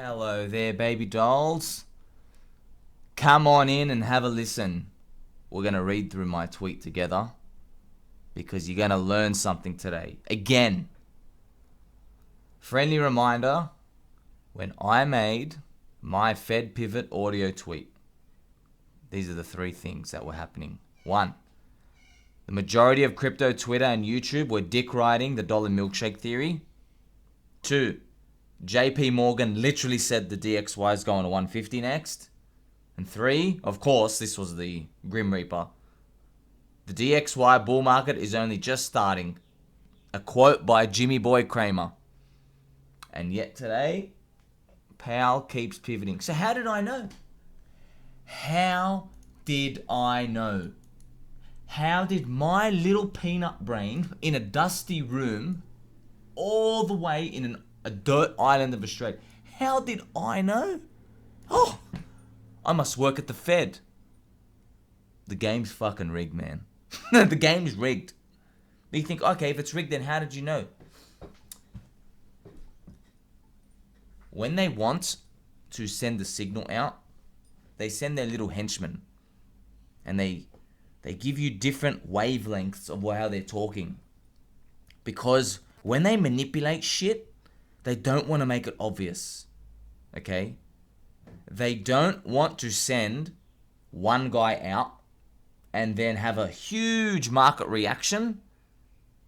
Hello there, baby dolls. Come on in and have a listen. We're going to read through my tweet together because you're going to learn something today. Again, friendly reminder, when I made my Fed Pivot audio tweet, these are the three things that were happening. 1, the majority of crypto Twitter and YouTube were dick riding the dollar milkshake theory. 2, JP Morgan literally said the DXY is going to 150 next. And 3, of course, this was the Grim Reaper. The DXY bull market is only just starting. A quote by Jimmy Boy Cramer. And yet today, Powell keeps pivoting. So how did I know? How did I know? How did my little peanut brain in a dusty room all the way in a dirt island of Australia, how did I know? Oh, I must work at the Fed. The game's fucking rigged, man. The game's rigged. But you think, okay, if it's rigged, then how did you know? When they want to send the signal out, they send their little henchmen. And they give you different wavelengths of how they're talking. Because when they manipulate shit, they don't want to make it obvious. Okay? They don't want to send one guy out and then have a huge market reaction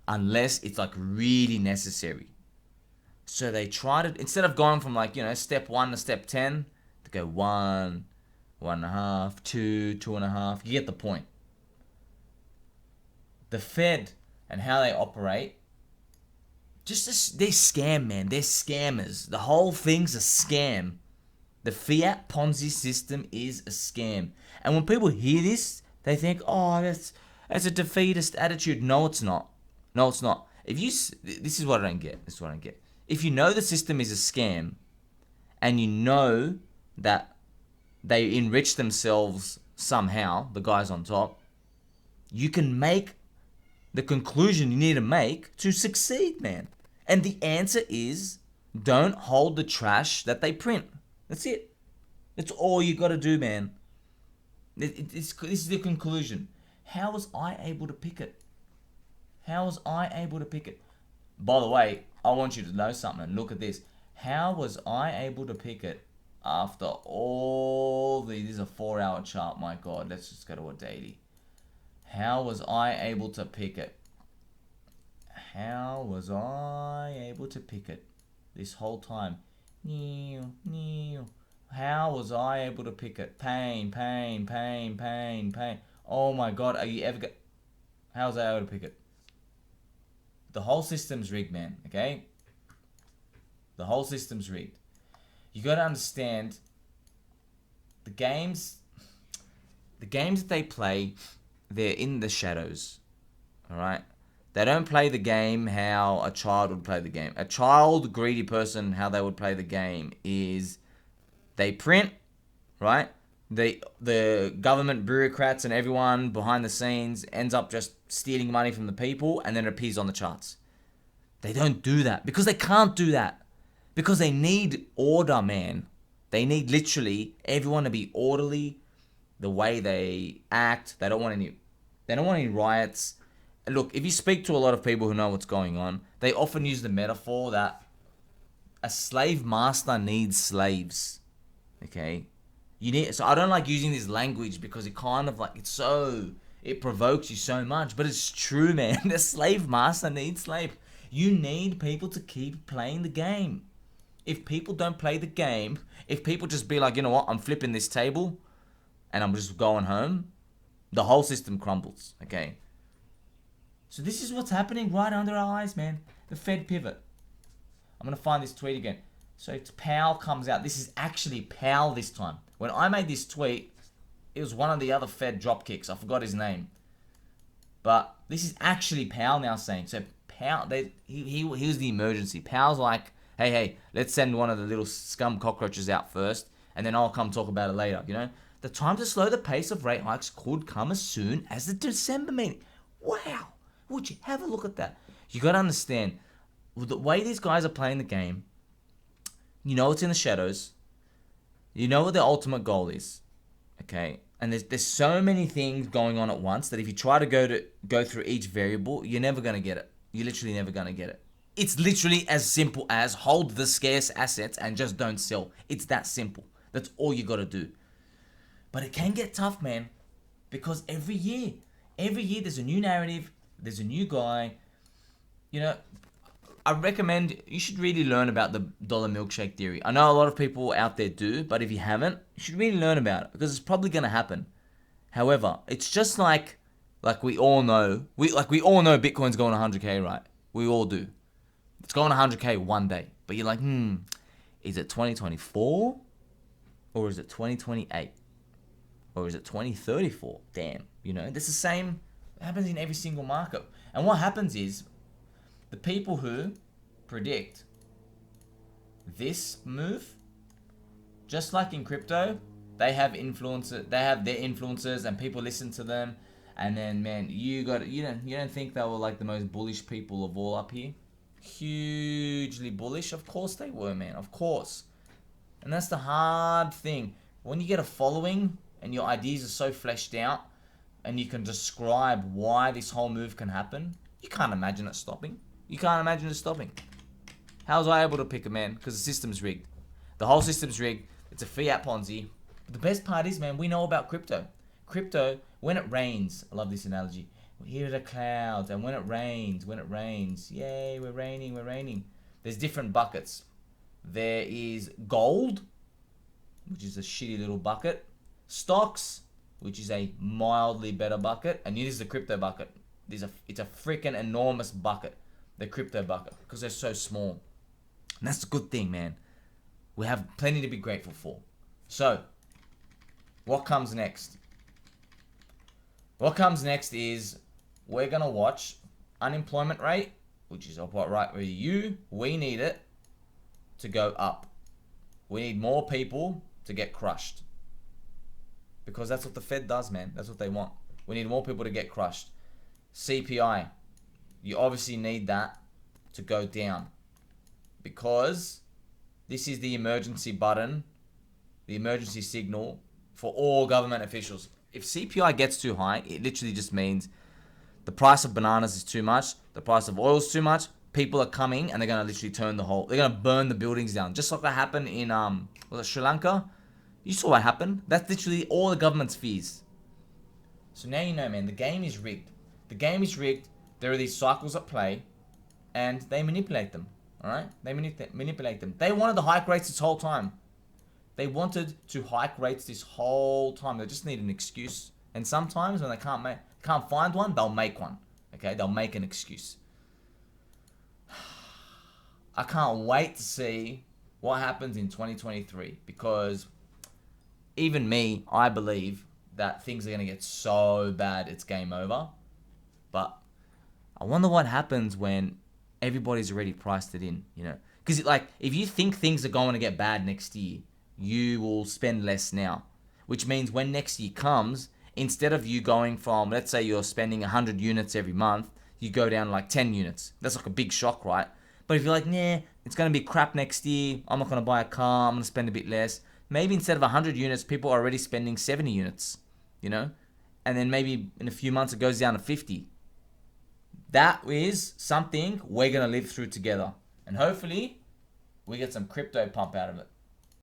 unless it's like really necessary. So they try to, instead of going from step 1 to step 10, to go 1, 1.5, 2, 2.5. You get the point. The Fed and how they operate, they're scam, man. They're scammers. The whole thing's a scam. The Fiat Ponzi System is a scam. And when people hear this, they think, oh, that's a defeatist attitude. No, it's not. No, it's not. This is what I don't get. If you know the system is a scam, and you know that they enrich themselves somehow, the guys on top, you can make the conclusion you need to make to succeed, man. And the answer is, don't hold the trash that they print. That's it. That's all you got to do, man. This is the conclusion. How was I able to pick it? How was I able to pick it? By the way, I want you to know something. Look at this. How was I able to pick it after all these? This is a 4-hour chart. My God, let's just go to a daily. How was I able to pick it? How was I able to pick it this whole time? How was I able to pick it? Pain. Oh my God, are you ever how was I able to pick it? The whole system's rigged, man, okay? The whole system's rigged. You got to understand the games that they play, they're in the shadows, all right? They don't play the game how a child would play the game. A child, greedy person, how they would play the game is they print, right? The government bureaucrats and everyone behind the scenes ends up just stealing money from the people and then it appears on the charts. They don't do that because they can't do that. Because they need order, man. They need literally everyone to be orderly the way they act. They don't want any riots. Look, if you speak to a lot of people who know what's going on, they often use the metaphor that a slave master needs slaves. Okay? So I don't like using this language because it kind of it provokes you so much. But it's true, man. The slave master needs slaves. You need people to keep playing the game. If people don't play the game, if people just be like, you know what, I'm flipping this table and I'm just going home, the whole system crumbles, okay? So this is what's happening right under our eyes, man. The Fed pivot. I'm going to find this tweet again. So Powell comes out. This is actually Powell this time. When I made this tweet, it was one of the other Fed drop kicks. I forgot his name. But this is actually Powell now saying. So Powell, he was the emergency. Powell's like, hey, let's send one of the little scum cockroaches out first, and then I'll come talk about it later, you know? The time to slow the pace of rate hikes could come as soon as the December meeting. Wow. Would you have a look at that? You got to understand, the way these guys are playing the game, You know it's in the shadows. You know what the ultimate goal is. Okay? And there's so many things going on at once that if you try to go through each variable, you're never gonna get it. You're literally never gonna get it. It's literally as simple as hold the scarce assets and just don't sell. It's that simple. That's all you gotta do. But it can get tough, man, because every year there's a new narrative, there's a new guy. You know, I recommend you should really learn about the dollar milkshake theory. I know a lot of people out there do, but if you haven't, you should really learn about it because it's probably gonna happen. However, it's just like we all know, we all know Bitcoin's going 100K, right? We all do. It's going 100K one day, but you're like, is it 2024 or is it 2028 or is it 2034? Damn, this is the same. It happens in every single market, and what happens is the people who predict this move, just like in crypto, they have their influencers and people listen to them. And then, man, you don't think they were like the most bullish people of all up here? Hugely bullish? Of course they were, man. Of course. And that's the hard thing. When you get a following and your ideas are so fleshed out and you can describe why this whole move can happen, you can't imagine it stopping. You can't imagine it stopping. How was I able to pick it, man? Because the system's rigged. The whole system's rigged. It's a fiat Ponzi. But the best part is, man, we know about crypto. Crypto, when it rains, I love this analogy. Here are the clouds, and when it rains, yay, we're raining. There's different buckets. There is gold, which is a shitty little bucket. Stocks, which is a mildly better bucket. And here's the crypto bucket. It's a freaking enormous bucket. The crypto bucket, because they're so small. And that's the good thing, man. We have plenty to be grateful for. So, what comes next? What comes next is we're going to watch unemployment rate, which is what right where we need it to go up. We need more people to get crushed. Because that's what the Fed does, man. That's what they want. We need more people to get crushed. CPI. You obviously need that to go down. Because this is the emergency button, the emergency signal for all government officials. If CPI gets too high, it literally just means the price of bananas is too much, the price of oil is too much, people are coming and they're going to literally they're going to burn the buildings down. Just like that happened in, was it Sri Lanka? You saw what happened. That's literally all the government's fears. So now you know, man, the game is rigged. The game is rigged. There are these cycles at play and they manipulate them. Alright? They manipulate them. They wanted to hike rates this whole time. They wanted to hike rates this whole time. They just need an excuse. And sometimes when they can't find one, they'll make one. Okay? They'll make an excuse. I can't wait to see what happens in 2023 because even me, I believe that things are going to get so bad it's game over. But I wonder what happens when everybody's already priced it in, Because if you think things are going to get bad next year, you will spend less now. Which means when next year comes, instead of you going from, let's say you're spending 100 units every month, you go down like 10 units. That's like a big shock, right? But if you're like, nah, it's going to be crap next year, I'm not going to buy a car, I'm going to spend a bit less. Maybe instead of 100 units, people are already spending 70 units, And then maybe in a few months it goes down to 50. That is something we're going to live through together. And hopefully, we get some crypto pump out of it.